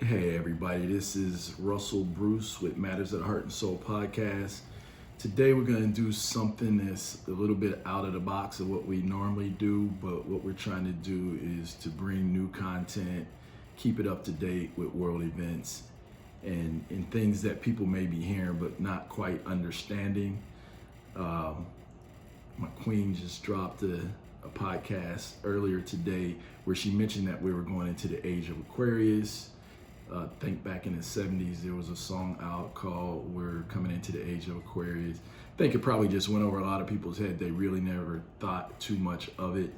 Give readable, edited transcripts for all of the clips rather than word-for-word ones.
Hey everybody, this is Russell Bruce with Matters of the Heart and Soul podcast. Today we're going to do something that's a little bit out of the box of what we normally do, but what we're trying to do is to bring new content, keep it up to date with world events and things that people may be hearing but not quite understanding. My queen just dropped a podcast earlier today where she mentioned that we were going into the Age of Aquarius. Think back in the 70s, there was a song out called We're Coming Into the Age of Aquarius. I think it probably just went over a lot of people's head. They really never thought too much of it.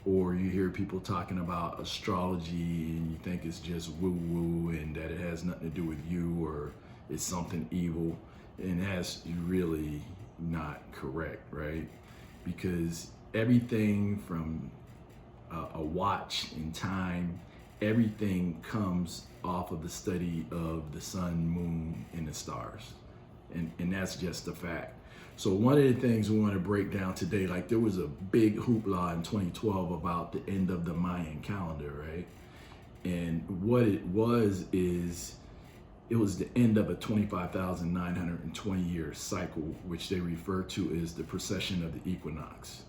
Or you hear people talking about astrology and you think it's just woo-woo and that it has nothing to do with you or it's something evil. And that's really not correct, right? Because everything from a watch in time, everything comes off of the study of the sun, moon, and the stars. And that's just a fact. So one of the things we want to break down today, like there was a big hoopla in 2012 about the end of the Mayan calendar, right? And what it was is, it was the end of a 25,920 year cycle, which they refer to as the Procession of the Equinox.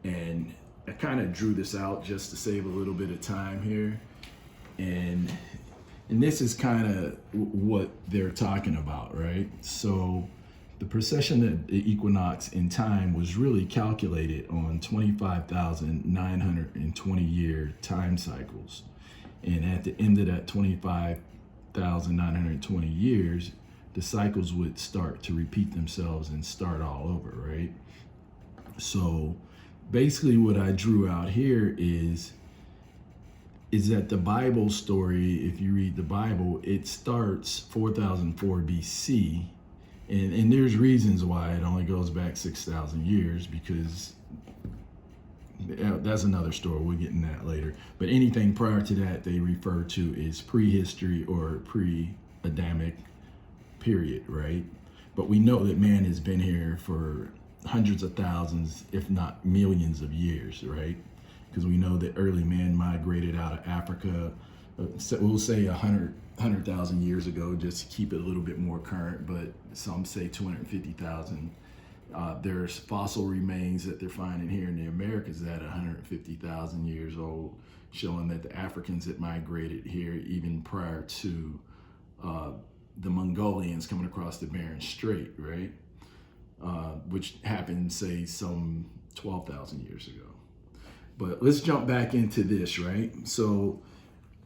And I kind of drew this out just to save a little bit of time here. And this is kind of what they're talking about, right? So the precession of the equinox in time was really calculated on 25,920 year time cycles. And at the end of that 25,920 years, the cycles would start to repeat themselves and start all over, right? So basically what I drew out here is that the Bible story, if you read the Bible, it starts 4004 BC. And there's reasons why it only goes back 6,000 years, because that's another story. We'll get in that later. But anything prior to that, they refer to as prehistory or pre-Adamic period, right? But we know that man has been here for hundreds of thousands, if not millions of years, right? Because we know that early man migrated out of Africa, we'll say 100,000 years ago, just to keep it a little bit more current, but some say 250,000. There's fossil remains that they're finding here in the Americas that are 150,000 years old, showing that the Africans had migrated here even prior to the Mongolians coming across the Bering Strait, right? Which happened, say, some 12,000 years ago. But let's jump back into this, right? So,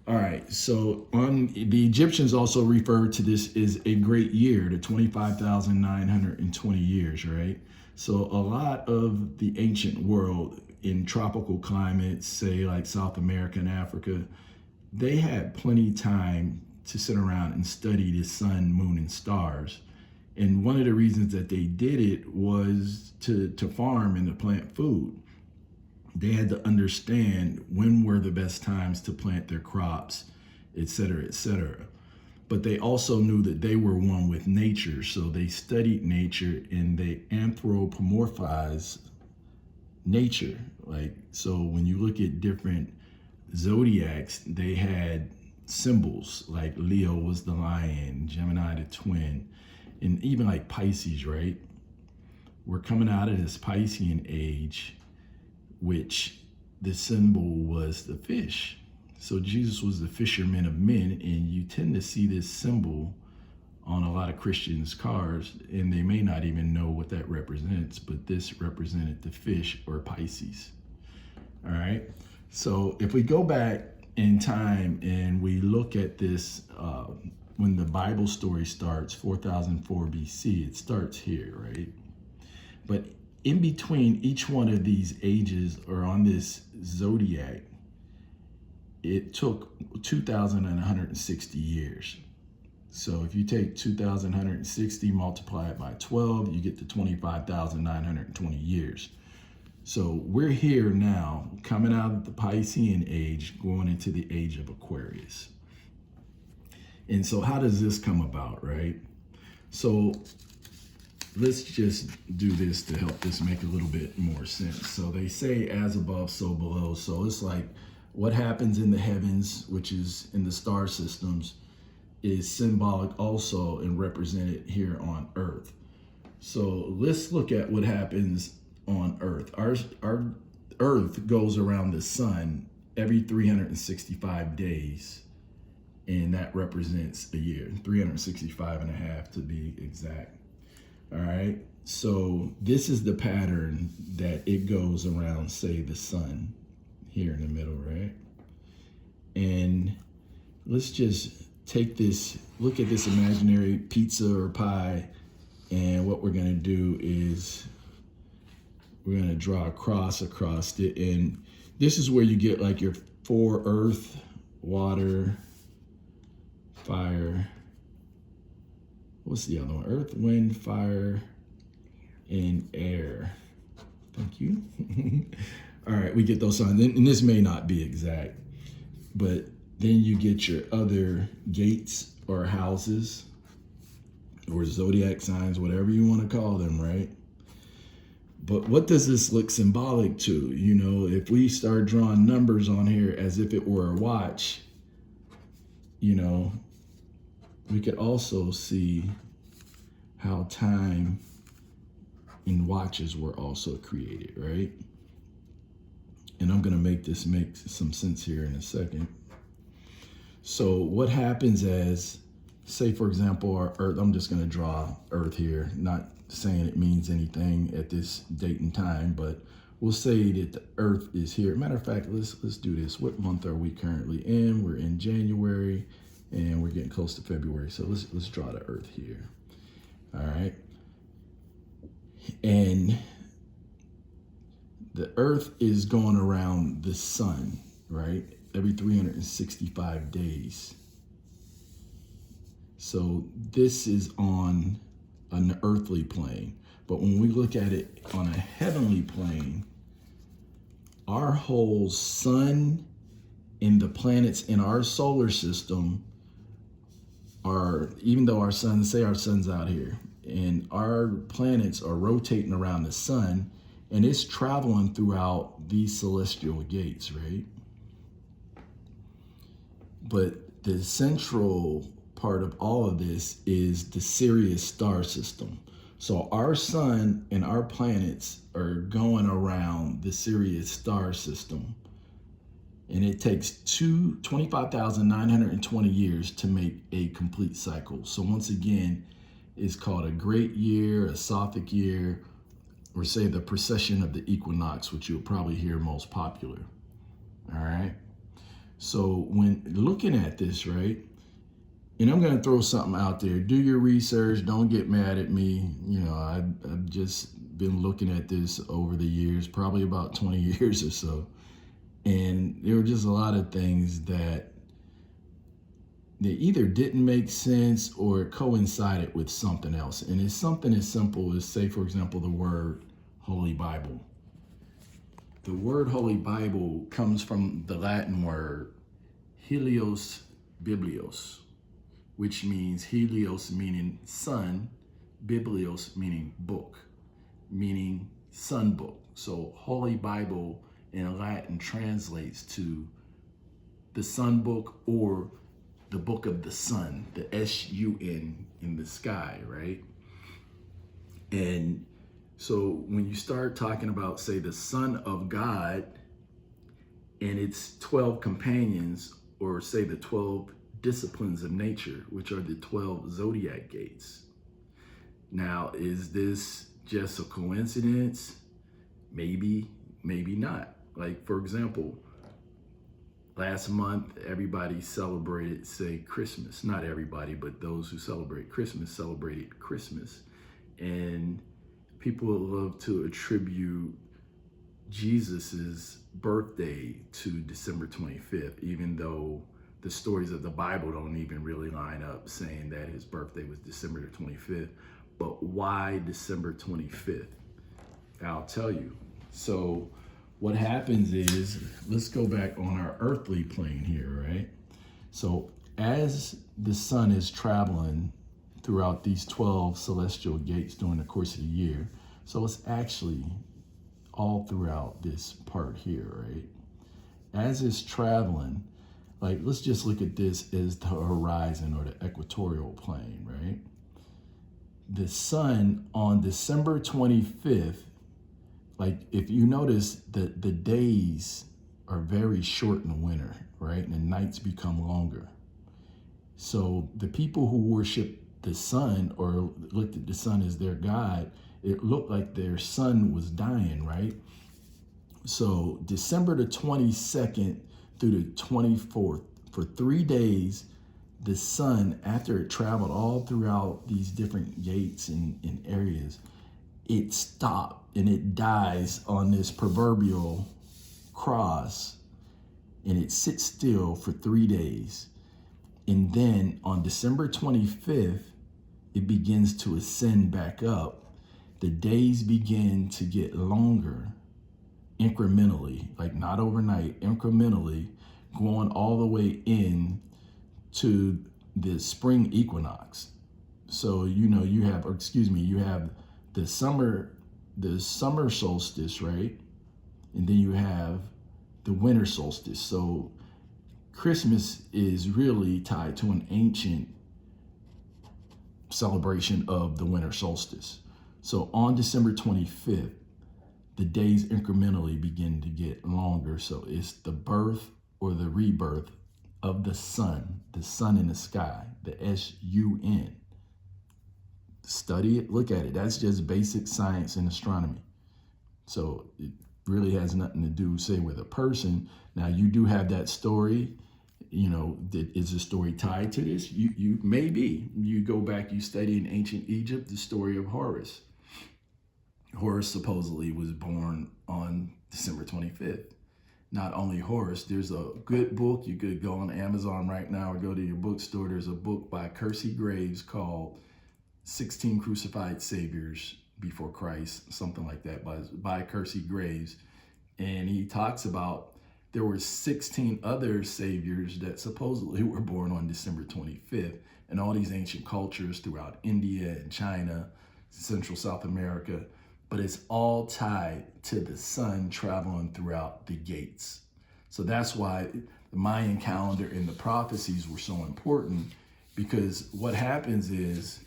all right. So the Egyptians also referred to this as a great year, the 25,920 years, right? So a lot of the ancient world in tropical climates, say like South America and Africa, they had plenty of time to sit around and study the sun, moon, and stars. And one of the reasons that they did it was to farm and to plant food. They had to understand when were the best times to plant their crops, et cetera, et cetera. But they also knew that they were one with nature. So they studied nature and they anthropomorphized nature. Like, so when you look at different zodiacs, they had symbols like Leo was the lion, Gemini the twin, and even like Pisces, right? We're coming out of this Piscean age, which the symbol was the fish. So Jesus was the fisherman of men, and you tend to see this symbol on a lot of Christians' cars, and they may not even know what that represents, but this represented the fish or Pisces. All right. So if we go back in time and we look at this, when the Bible story starts, 4004 BC, it starts here, right? But in between each one of these ages, or on this zodiac, it took 2,160 years. So if you take 2,160, multiply it by 12, you get to 25,920 years. So we're here now, coming out of the Piscean age, going into the age of Aquarius. And so how does this come about, right? So let's just do this to help this make a little bit more sense. So they say as above, so below. So it's like what happens in the heavens, which is in the star systems, is symbolic also and represented here on Earth. So let's look at what happens on Earth. Our Earth goes around the sun every 365 days, and that represents a year, 365 and a half to be exact. All right, so this is the pattern that it goes around, say, the sun here in the middle, right? And let's just take this, look at this imaginary pizza or pie, and what we're gonna do is we're gonna draw a cross across it, and this is where you get like your 4 earth, water, fire, what's the other one? Earth, wind, fire, and air. Thank you. All right, we get those signs, and this may not be exact, but then you get your other gates or houses or zodiac signs, whatever you want to call them, right? But what does this look symbolic to? You know, if we start drawing numbers on here as if it were a watch, you know, we could also see how time and watches were also created, right? And I'm going to make this make some sense here in a second. So what happens as, say, for example, our Earth, I'm just going to draw Earth here, not saying it means anything at this date and time, but we'll say that the Earth is here. Matter of fact, let's do this. What month are we currently in? We're in January, and we're getting close to February. So let's draw the Earth here. All right. And the Earth is going around the sun, right? Every 365 days. So this is on an earthly plane. But when we look at it on a heavenly plane, our whole sun and the planets in our solar system are, even though our sun, say our sun's out here, and our planets are rotating around the sun, and it's traveling throughout these celestial gates, right? But the central part of all of this is the Sirius star system. So our sun and our planets are going around the Sirius star system. And it takes 25,920 years to make a complete cycle. So once again, it's called a great year, a Sothic year, or say the procession of the Equinox, which you'll probably hear most popular. All right. So when looking at this, right, and I'm going to throw something out there, do your research, don't get mad at me. You know, I've just been looking at this over the years, probably about 20 years or so. And there were just a lot of things that they either didn't make sense or coincided with something else. And it's something as simple as, say, for example, the word Holy Bible. The word Holy Bible comes from the Latin word Helios Biblios, which means Helios meaning sun, Biblios meaning book, meaning sun book. So Holy Bible in Latin translates to the sun book or the book of the sun, the S-U-N in the sky, right? And so when you start talking about, say, the Son of God and its 12 companions, or say the 12 disciplines of nature, which are the 12 zodiac gates. Now, is this just a coincidence? Maybe, maybe not. Like, for example, last month, everybody celebrated, say, Christmas. Not everybody, but those who celebrate Christmas celebrated Christmas. And people love to attribute Jesus's birthday to December 25th, even though the stories of the Bible don't even really line up saying that his birthday was December 25th. But why December 25th? I'll tell you. So what happens is, let's go back on our earthly plane here, right? So as the sun is traveling throughout these 12 celestial gates during the course of the year, so it's actually all throughout this part here, right? as it's traveling, like let's just look at this as the horizon or the equatorial plane, right? The sun on December 25th, like if you notice the days are very short in winter, right? And the nights become longer. So the people who worship the sun or looked at the sun as their god, it looked like their sun was dying, right? So December the 22nd through the 24th, for 3 days, the sun, after it traveled all throughout these different gates and areas, it stopped and it dies on this proverbial cross, and it sits still for 3 days. And then on December 25th, it begins to ascend back up. The days begin to get longer incrementally, like not overnight, incrementally, going all the way in to the spring equinox. So, you have the summer solstice, right? And then you have the winter solstice. So Christmas is really tied to an ancient celebration of the winter solstice. So on December 25th, the days incrementally begin to get longer. So it's the birth or the rebirth of the sun in the sky, the sun. Study it, look at it. That's just basic science and astronomy. So it really has nothing to do, say, with a person. Now, you do have that story, is the story tied to this? You maybe. You go back, you study in ancient Egypt, the story of Horus. Horus supposedly was born on December 25th. Not only Horus, there's a good book. You could go on Amazon right now or go to your bookstore. There's a book by Kersey Graves called 16 Crucified Saviors Before Christ, something like that, by Kersey Graves. And he talks about there were 16 other saviors that supposedly were born on December 25th in all these ancient cultures throughout India and China, Central South America. But it's all tied to the sun traveling throughout the gates. So that's why the Mayan calendar and the prophecies were so important, because what happens is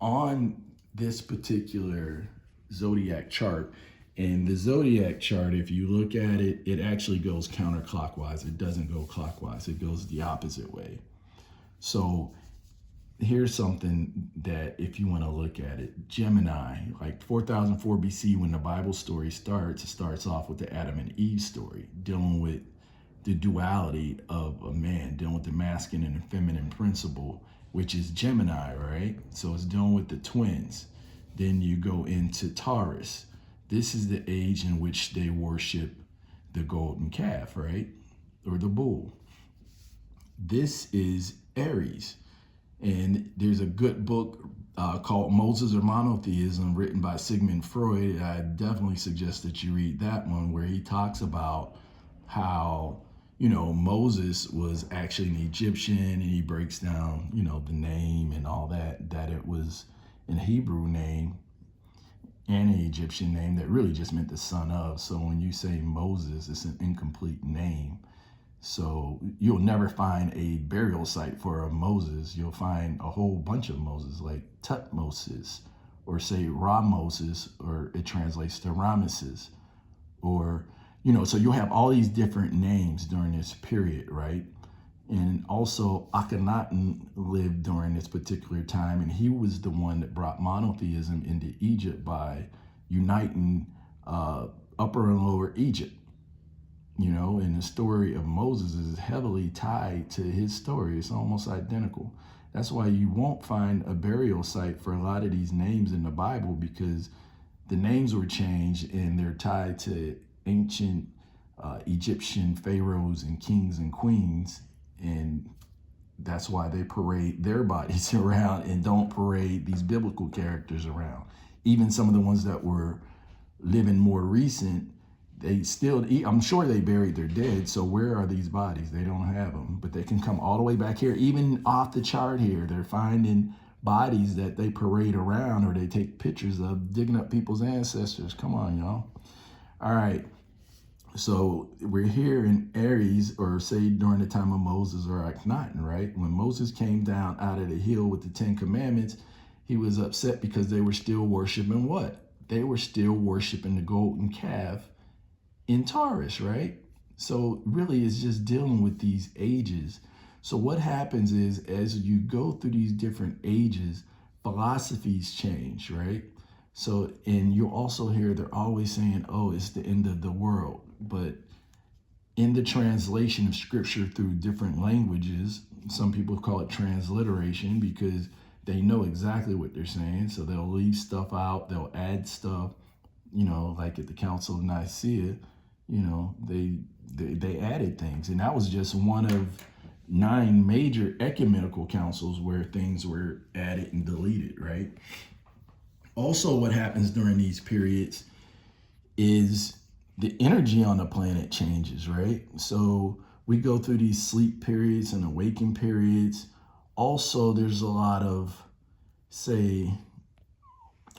on this particular zodiac chart, and the zodiac chart, if you look at it, it actually goes counterclockwise. It doesn't go clockwise. It goes the opposite way. So here's something that if you want to look at it, Gemini, like 4004 BC, when the Bible story starts, it starts off with the Adam and Eve story, dealing with the duality of a man, dealing with the masculine and feminine principle, which is Gemini, right? So it's dealing with the twins. Then you go into Taurus. This is the age in which they worship the golden calf, right? Or the bull. This is Aries. And there's a good book called Moses or Monotheism, written by Sigmund Freud. I definitely suggest that you read that one, where he talks about how, Moses was actually an Egyptian, and he breaks down, the name and all that it was an Hebrew name and an Egyptian name that really just meant the son of. So when you say Moses, it's an incomplete name. So you'll never find a burial site for a Moses. You'll find a whole bunch of Moses, like Tutmosis, or say Ramoses, or it translates to Ramesses, or, so you'll have all these different names during this period, right? And also Akhenaten lived during this particular time, and he was the one that brought monotheism into Egypt by uniting Upper and Lower Egypt. And the story of Moses is heavily tied to his story. It's almost identical. That's why you won't find a burial site for a lot of these names in the Bible, because the names were changed and they're tied to ancient Egyptian pharaohs and kings and queens. And that's why they parade their bodies around and don't parade these biblical characters around. Even some of the ones that were living more recent, they still, I'm sure they buried their dead. So where are these bodies? They don't have them, but they can come all the way back here. Even off the chart here, they're finding bodies that they parade around, or they take pictures of, digging up people's ancestors. Come on, y'all. All right. So we're here in Aries, or say during the time of Moses or Akhenaten, right? When Moses came down out of the hill with the 10 Commandments, he was upset because they were still worshiping what? They were still worshiping the golden calf in Taurus, right? So really it's just dealing with these ages. So what happens is as you go through these different ages, philosophies change, right? So, and you also hear they're always saying, oh, it's the end of the world. But in the translation of scripture through different languages, some people call it transliteration because they know exactly what they're saying. So they'll leave stuff out, they'll add stuff, like at the Council of Nicaea, they added things. And that was just one of 9 major ecumenical councils where things were added and deleted, right? Also, what happens during these periods is the energy on the planet changes, right? So we go through these sleep periods and awaken periods. Also, there's a lot of, say,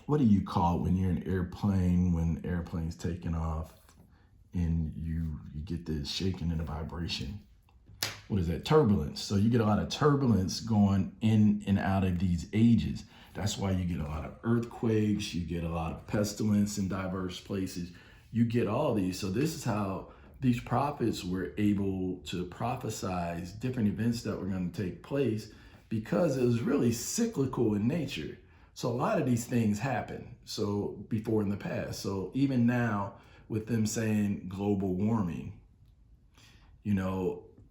what do you call it when you're in an airplane, when the airplane's taking off and you get the shaking and the vibration? What is that? Turbulence. So you get a lot of turbulence going in and out of these ages. That's why you get a lot of earthquakes, you get a lot of pestilence in diverse places. You get all these. So this is how these prophets were able to prophesize different events that were going to take place, because it was really cyclical in nature. So a lot of these things happen so before in the past. So even now with them saying global warming,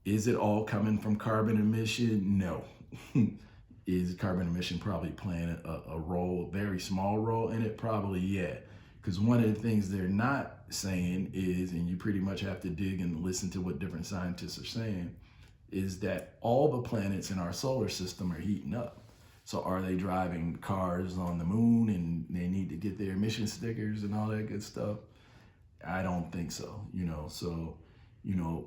is it all coming from carbon emission? No. Is carbon emission probably playing a role, very small role in it? Probably, yeah. Because one of the things they're not saying is, and you pretty much have to dig and listen to what different scientists are saying, is that all the planets in our solar system are heating up. So are they driving cars on the moon and they need to get their emission stickers and all that good stuff? I don't think so, So,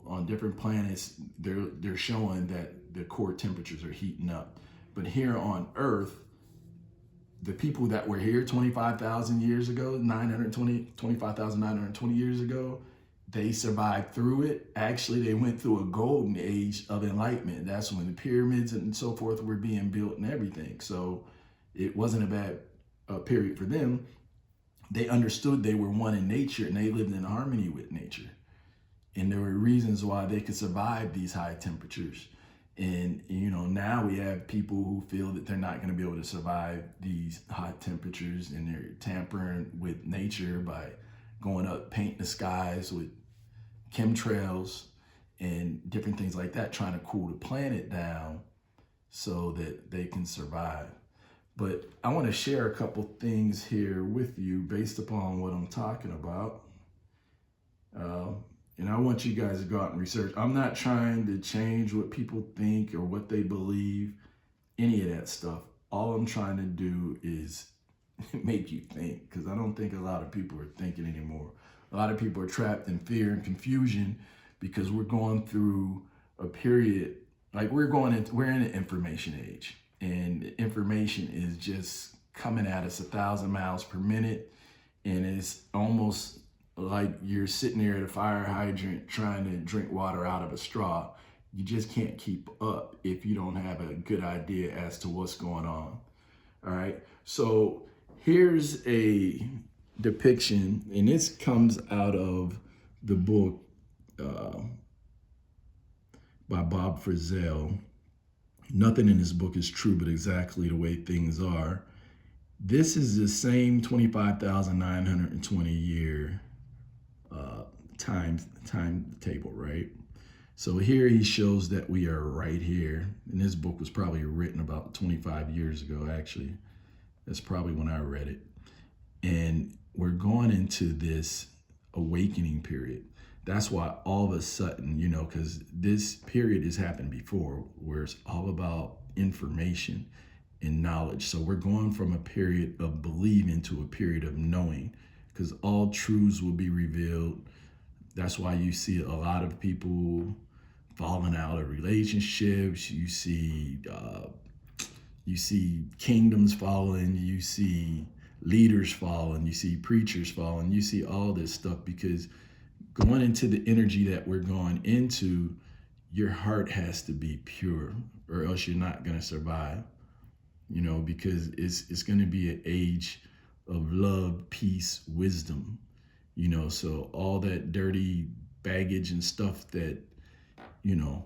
on different planets, they're showing that the core temperatures are heating up. But here on Earth, the people that were here 25,000 years ago, 25,920 years ago, they survived through it. Actually, they went through a golden age of enlightenment. That's when the pyramids and so forth were being built and everything. So it wasn't a bad period for them. They understood they were one in nature and they lived in harmony with nature. And there were reasons why they could survive these high temperatures. And, now we have people who feel that they're not going to be able to survive these hot temperatures, and they're tampering with nature by going up, painting the skies with chemtrails and different things like that, trying to cool the planet down so that they can survive. But I want to share a couple things here with you based upon what I'm talking about. And I want you guys to go out and research. I'm not trying to change what people think or what they believe, any of that stuff. All I'm trying to do is make you think, because I don't think a lot of people are thinking anymore. A lot of people are trapped in fear and confusion because we're going through a period, like we're in an information age, and information is just coming at us 1,000 miles per minute, and it's almost like you're sitting there at a fire hydrant trying to drink water out of a straw. You just can't keep up if you don't have a good idea as to what's going on. All right. So here's a depiction, and this comes out of the book by Bob Frizzell. Nothing in this book is true, but exactly the way things are. This is the same 25,920 year timetable, right? So here he shows that we are right here. And this book was probably written about 25 years ago, actually. That's probably when I read it. And we're going into this awakening period. That's why all of a sudden, because this period has happened before, where it's all about information and knowledge. So we're going from a period of believing to a period of knowing, because all truths will be revealed. That's why you see a lot of people falling out of relationships. You see kingdoms falling. You see leaders falling. You see preachers falling. You see all this stuff because going into the energy that we're going into, your heart has to be pure, or else you're not going to survive, you know, because it's going to be an age of love, peace, wisdom, you know. So all that dirty baggage and stuff that, you know,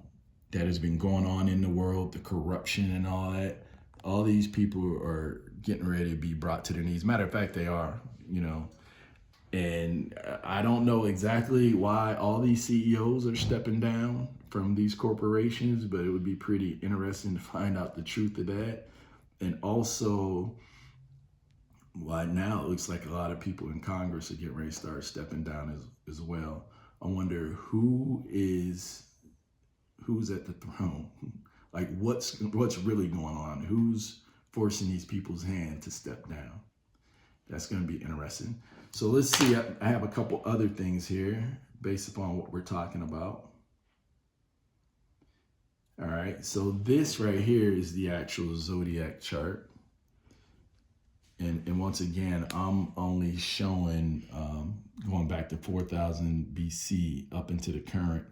that has been going on in the world, the corruption and all that, all these people are getting ready to be brought to their knees. Matter of fact, they are, you know. And I don't know exactly why all these CEOs are stepping down from these corporations, but it would be pretty interesting to find out the truth of that. And also, why now it looks like a lot of people in Congress are getting ready to start stepping down as well. I wonder who's at the throne. Like what's really going on? Who's forcing these people's hand to step down? That's going to be interesting. So let's see, I have a couple other things here based upon what we're talking about. All right, so this right here is the actual Zodiac chart. And once again, I'm only showing going back to 4000 BC up into the current.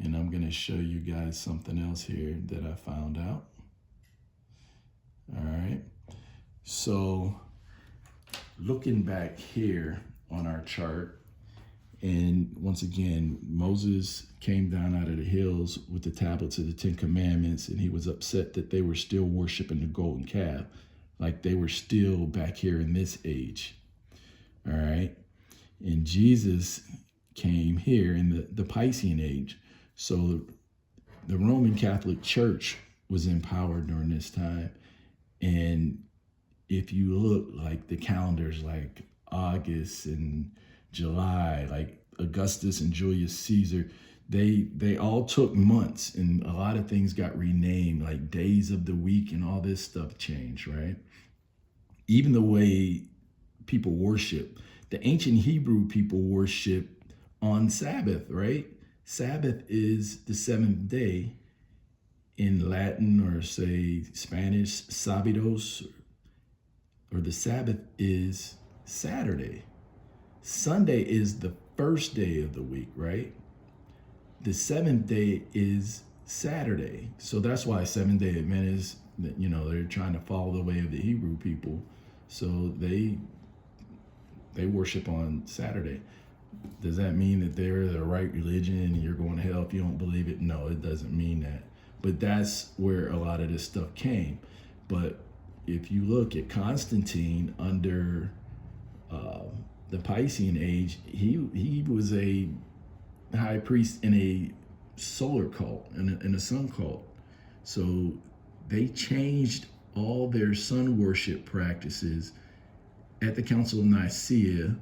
And I'm going to show you guys something else here that I found out. All right, so looking back here on our chart, and once again, Moses came down out of the hills with the tablets of the 10 Commandments, and he was upset that they were still worshiping the golden calf, like they were still back here in this age. All right, and Jesus came here in the Piscean age. So the Roman Catholic Church was in power during this time, and if you look, like the calendars, like August and July, like Augustus and Julius Caesar, they all took months, and a lot of things got renamed, like days of the week and all this stuff changed, right? Even the way people worship, the ancient Hebrew people worship on Sabbath, right? Sabbath is the seventh day. In Latin, or say Spanish, Sabados, or the Sabbath is Saturday. Sunday is the first day of the week, right? The seventh day is Saturday. So that's why Seventh-day Adventists, you know, they're trying to follow the way of the Hebrew people. So they worship on Saturday. Does that mean that they're the right religion and you're going to hell if you don't believe it? No, it doesn't mean that. But that's where a lot of this stuff came. But if you look at Constantine under the Piscean age, he was a high priest in a solar cult, in a sun cult. So they changed all their sun worship practices at the Council of Nicaea,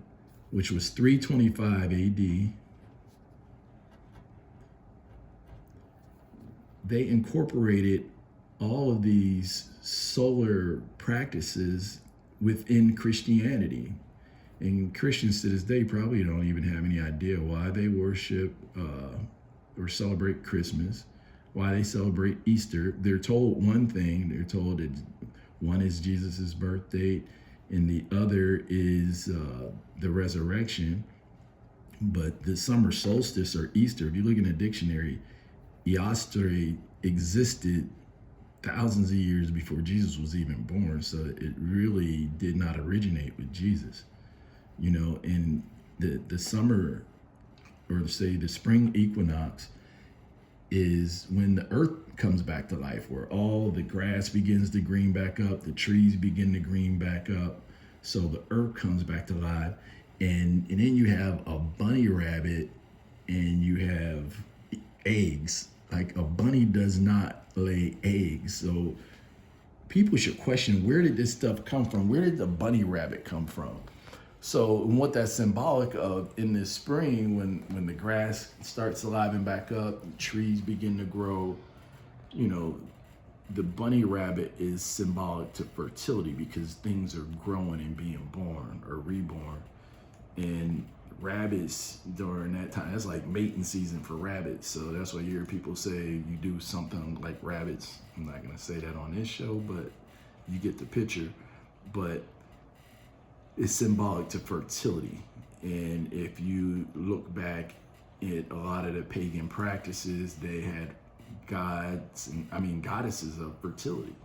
which was 325 AD. They incorporated all of these solar practices within Christianity. And Christians to this day probably don't even have any idea why they worship or celebrate Christmas, why they celebrate Easter. They're told one thing, they're told that one is Jesus's birth date, and the other is the resurrection. But the summer solstice or Easter, if you look in a dictionary, Eostre existed thousands of years before Jesus was even born. So it really did not originate with Jesus, you know. And the summer, or say the spring equinox, is when the earth comes back to life, where all the grass begins to green back up, the trees begin to green back up. So the earth comes back to life. And then you have a bunny rabbit and you have eggs. Like a bunny does not lay eggs. So people should question, where did this stuff come from? Where did the bunny rabbit come from? So what that's symbolic of in this spring, when the grass starts alivening back up, trees begin to grow, you know, the bunny rabbit is symbolic to fertility, because things are growing and being born or reborn. And rabbits during that time, that's like mating season for rabbits. So that's why you hear people say you do something like rabbits. I'm not going to say that on this show, but you get the picture. But it's symbolic to fertility. And if you look back at a lot of the pagan practices, they had gods and goddesses of fertility,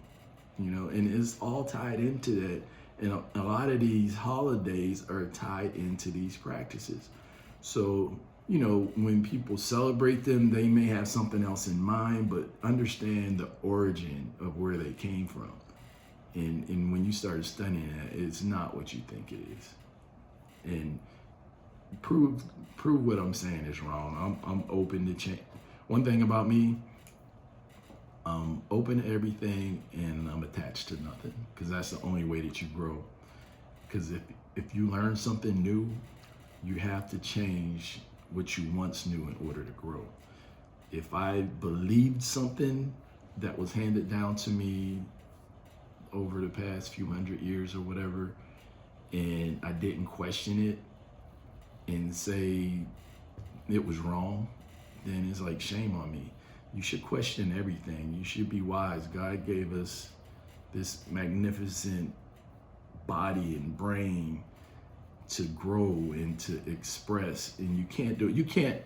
and it's all tied into that. And a lot of these holidays are tied into these practices. So, when people celebrate them, they may have something else in mind, but understand the origin of where they came from. And when you start studying that, it's not what you think it is. And prove what I'm saying is wrong. I'm open to change. One thing about me, I'm open to everything and I'm attached to nothing, because that's the only way that you grow. Because if you learn something new, you have to change what you once knew in order to grow. If I believed something that was handed down to me over the past few hundred years or whatever, and I didn't question it and say it was wrong, then it's like, shame on me. You should question everything. You should be wise. God gave us this magnificent body and brain to grow and to express, and you can't do it. You can't,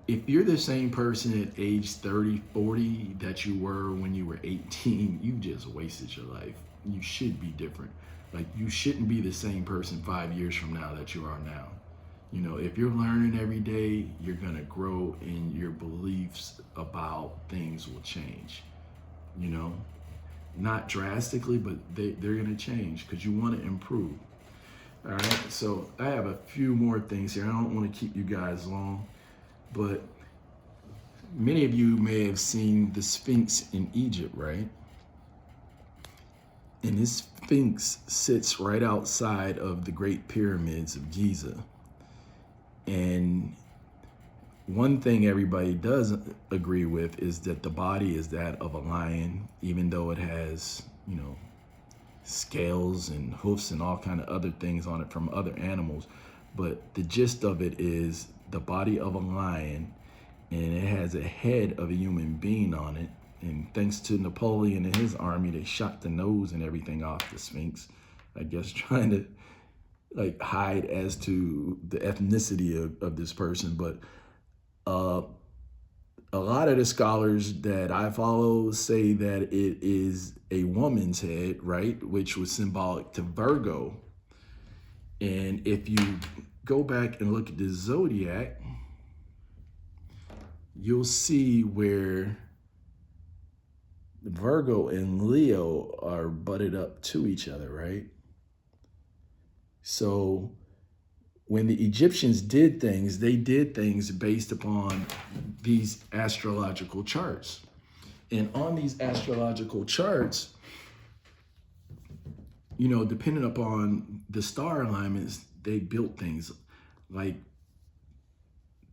if you're the same person at age 30, 40 that you were when you were 18, you just wasted your life. You should be different. Like, you shouldn't be the same person 5 years from now that you are now. If you're learning every day, you're gonna grow, and your beliefs about things will change. Not drastically, but they're gonna change because you want to improve. All right, so I have a few more things here. I don't want to keep you guys long, but many of you may have seen the Sphinx in Egypt, right? And this Sphinx sits right outside of the Great Pyramids of Giza. And one thing everybody does agree with is that the body is that of a lion, even though it has, scales and hoofs and all kind of other things on it from other animals. But the gist of it is the body of a lion, and it has a head of a human being on it. And thanks to Napoleon and his army, they shot the nose and everything off the Sphinx, I guess trying to hide as to the ethnicity of this person. But a lot of the scholars that I follow say that it is a woman's head, right? Which was symbolic to Virgo. And if you go back and look at the Zodiac, you'll see where Virgo and Leo are butted up to each other, right? So when the Egyptians did things, they did things based upon these astrological charts. And on these astrological charts, depending upon the star alignments, they built things like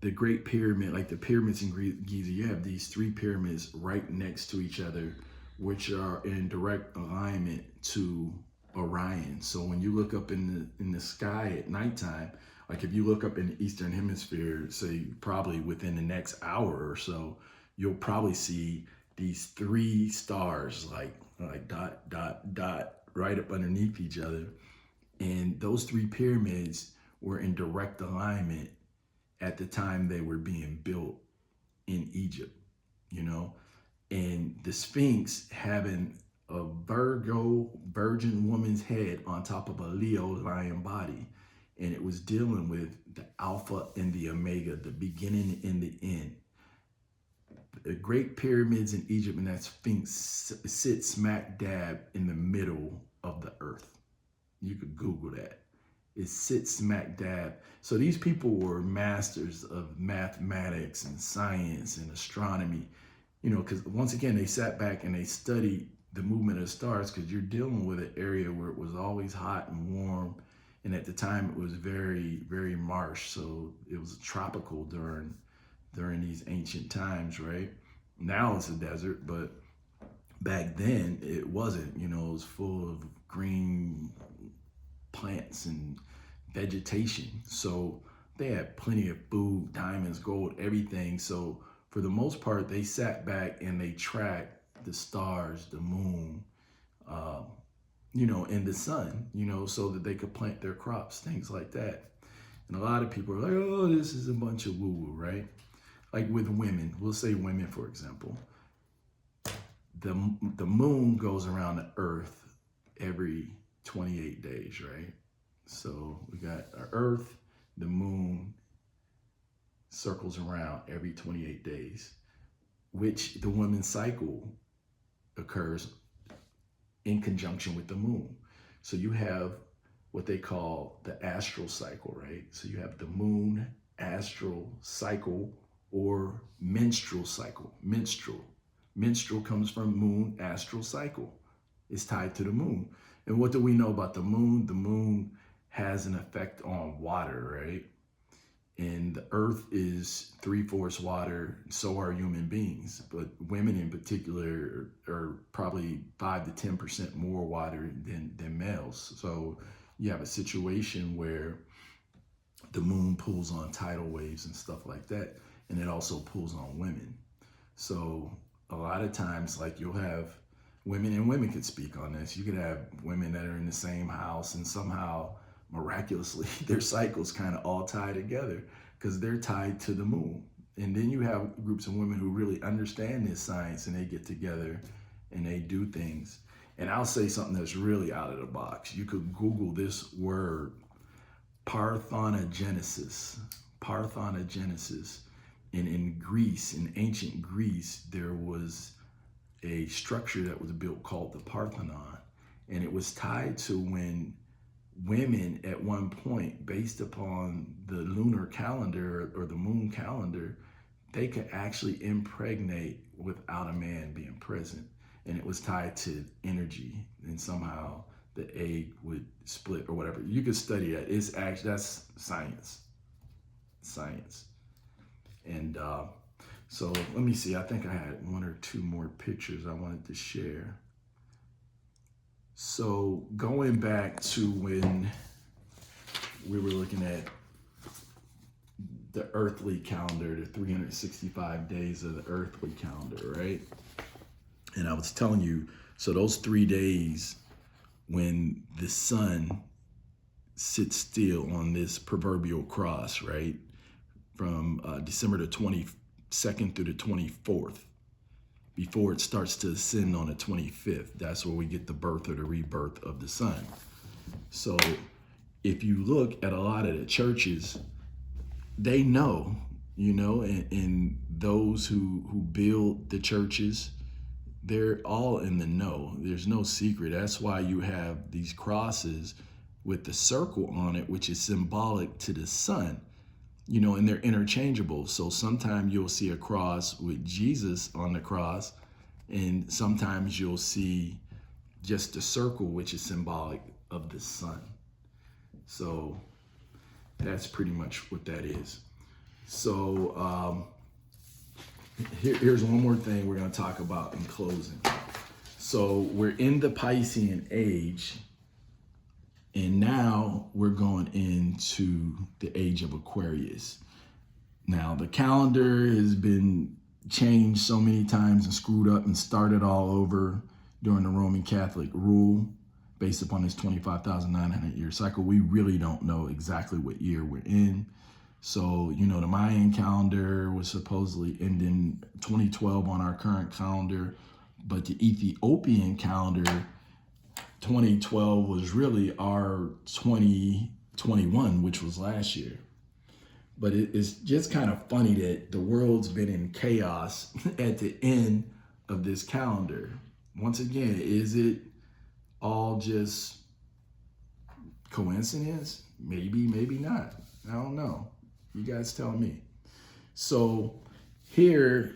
the Great Pyramid, like the pyramids in Giza. You have these 3 pyramids right next to each other, which are in direct alignment to Orion. So when you look up in the sky at nighttime, like if you look up in the Eastern Hemisphere, say probably within the next hour or so, you'll probably see these 3 stars like dot, dot, dot right up underneath each other. And those 3 pyramids were in direct alignment at the time they were being built in Egypt, and the Sphinx having a Virgo virgin woman's head on top of a Leo lion body. And it was dealing with the Alpha and the Omega, the beginning and the end. The Great Pyramids in Egypt and that Sphinx sit smack dab in the middle of the earth. You could Google that. It sits smack dab. So these people were masters of mathematics and science and astronomy, because once again, they sat back and they studied the movement of stars, because you're dealing with an area where it was always hot and warm. And at the time it was very, very marsh. So it was tropical during these ancient times, right? Now it's a desert, but back then it wasn't, it was full of green plants and vegetation. So they had plenty of food, diamonds, gold, everything. So for the most part, they sat back and they tracked the stars, the moon, and the sun, so that they could plant their crops, things like that. And a lot of people are like, oh, this is a bunch of woo-woo, right? Like with women, we'll say women, for example. The moon goes around the earth every 28 days, right? So we got our earth, the moon circles around every 28 days, which the women's cycle occurs in conjunction with the moon. So you have what they call the astral cycle, right? So you have the moon astral cycle or menstrual cycle. Menstrual comes from moon astral cycle. It's tied to the moon. And what do we know about the moon? The moon has an effect on water, right? And the earth is 3/4 water, so are human beings. But women in particular are probably 5 to 10% more water than males. So you have a situation where the moon pulls on tidal waves and stuff like that. And it also pulls on women. So a lot of times, like, you'll have women, and women could speak on this. You could have women that are in the same house and somehow miraculously their cycles kind of all tie together because they're tied to the moon. And then you have groups of women who really understand this science and they get together and they do things. And I'll say something that's really out of the box. You could Google this word, parthenogenesis. Parthenogenesis. And in Greece, in ancient Greece, there was a structure that was built called the Parthenon. And it was tied to when women at one point, based upon the lunar calendar or the moon calendar, they could actually impregnate without a man being present. And it was tied to energy, and somehow the egg would split or whatever. You could study that. It's actually, that's science. Science. And so let me see. I think I had 1 or 2 more pictures I wanted to share. So going back to when we were looking at the earthly calendar, the 365 days of the earthly calendar, right? And I was telling you, so those 3 days when the sun sits still on this proverbial cross, right? From December the 22nd through the 24th, before it starts to ascend on the 25th. That's where we get the birth or the rebirth of the sun. So if you look at a lot of the churches, they know, and those who build the churches, they're all in the know. There's no secret. That's why you have these crosses with the circle on it, which is symbolic to the sun. And they're interchangeable. So sometimes you'll see a cross with Jesus on the cross, and sometimes you'll see just a circle, which is symbolic of the sun. So that's pretty much what that is. So here's one more thing we're going to talk about in closing. So we're in the Piscean age. And now we're going into the age of Aquarius. Now, the calendar has been changed so many times and screwed up and started all over during the Roman Catholic rule based upon this 25,900 year cycle. We really don't know exactly what year we're in. So, the Mayan calendar was supposedly ending 2012 on our current calendar, but the Ethiopian calendar 2012 was really our 2021, which was last year. But it's just kind of funny that the world's been in chaos at the end of this calendar. Once again, is it all just coincidence? Maybe, maybe not. I don't know. You guys tell me. So here,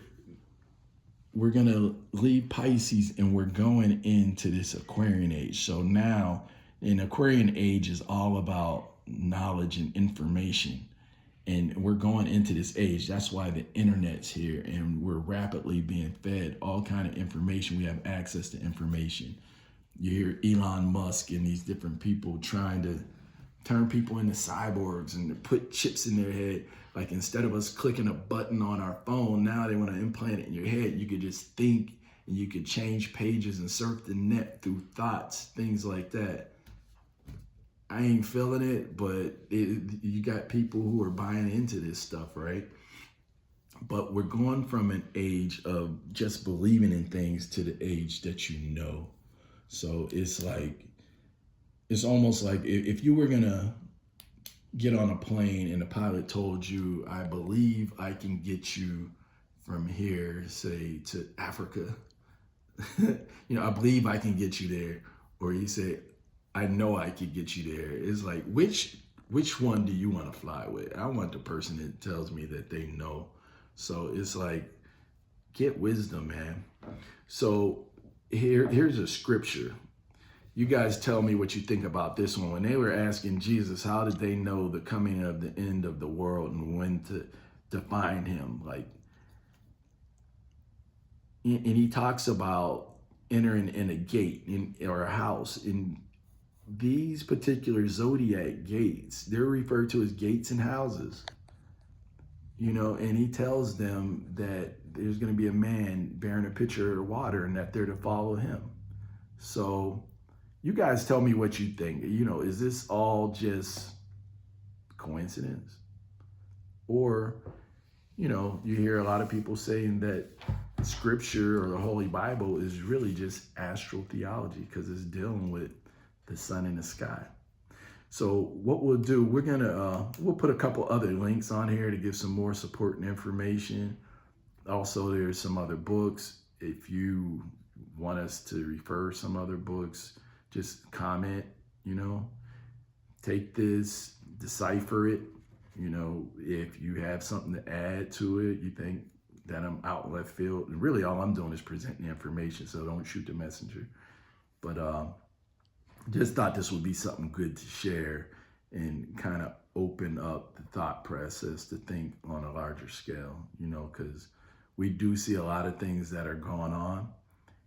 we're going to leave Pisces and we're going into this Aquarian age. So now, an Aquarian age is all about knowledge and information. And we're going into this age. That's why the internet's here, and we're rapidly being fed all kind of information. We have access to information. You hear Elon Musk and these different people trying to turn people into cyborgs and to put chips in their head. Like, instead of us clicking a button on our phone, now they want to implant it in your head. You could just think, and you could change pages and surf the net through thoughts, things like that. I ain't feeling it, but you got people who are buying into this stuff, right? But we're going from an age of just believing in things to the age that you know. So it's like, it's almost like if you were gonna get on a plane and the pilot told you, I believe I can get you from here, say, to Africa. I believe I can get you there. Or you say, I know I could get you there. It's like, which one do you want to fly with? I want the person that tells me that they know. So it's like, get wisdom, man. So here's a scripture. You guys tell me what you think about this one. When they were asking Jesus, how did they know the coming of the end of the world and when to find him? Like, and he talks about entering in a gate or a house. In these particular zodiac gates, they're referred to as gates and houses. And he tells them that there's going to be a man bearing a pitcher of water and that they're to follow him. So you guys tell me what you think. Is this all just coincidence? Or, you hear a lot of people saying that scripture or the Holy Bible is really just astro-theology because it's dealing with the sun in the sky. So what we'll do, we'll put a couple other links on here to give some more support and information. Also, there's some other books. If you want us to refer some other books, just comment, take this, decipher it. If you have something to add to it, you think that I'm out in left field. And really all I'm doing is presenting information, so don't shoot the messenger. But just thought this would be something good to share and kind of open up the thought process to think on a larger scale, because we do see a lot of things that are going on.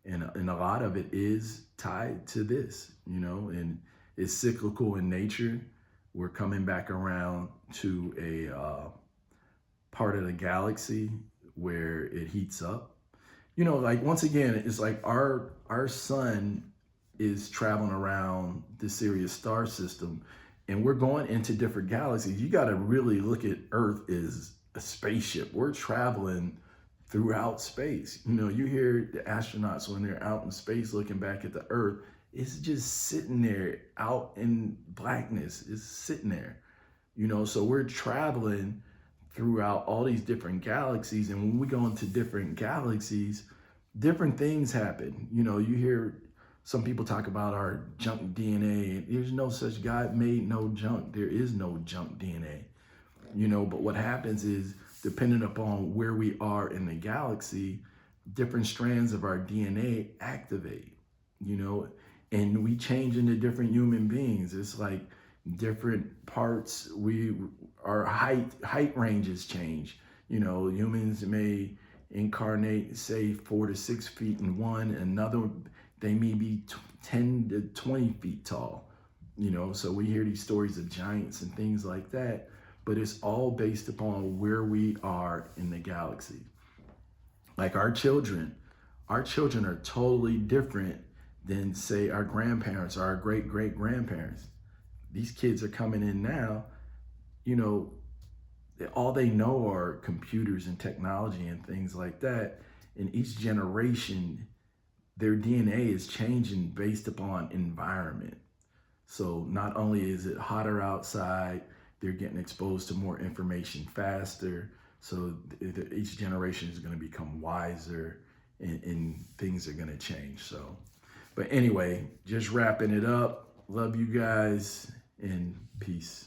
And a lot of it is tied to this, and it's cyclical in nature. We're coming back around to a part of the galaxy where it heats up. Like once again, it's like our sun is traveling around the Sirius star system and we're going into different galaxies. You got to really look at Earth as a spaceship. We're traveling throughout space. You hear the astronauts when they're out in space looking back at the Earth, it's just sitting there out in blackness. It's sitting there, so we're traveling throughout all these different galaxies. And when we go into different galaxies, different things happen. You hear some people talk about our junk DNA. There's no such, God made no junk. There is no junk DNA, but what happens is, depending upon where we are in the galaxy, different strands of our DNA activate, and we change into different human beings. It's like different parts, our height ranges change. Humans may incarnate, say 4 to 6 feet in one, another, they may be 10 to 20 feet tall, so we hear these stories of giants and things like that, but it's all based upon where we are in the galaxy. Like our children are totally different than, say, our grandparents or our great-great-grandparents. These kids are coming in now, all they know are computers and technology and things like that. In each generation, their DNA is changing based upon environment. So not only is it hotter outside, they're getting exposed to more information faster. So each generation is going to become wiser and things are going to change. So, but anyway, just wrapping it up. Love you guys and peace.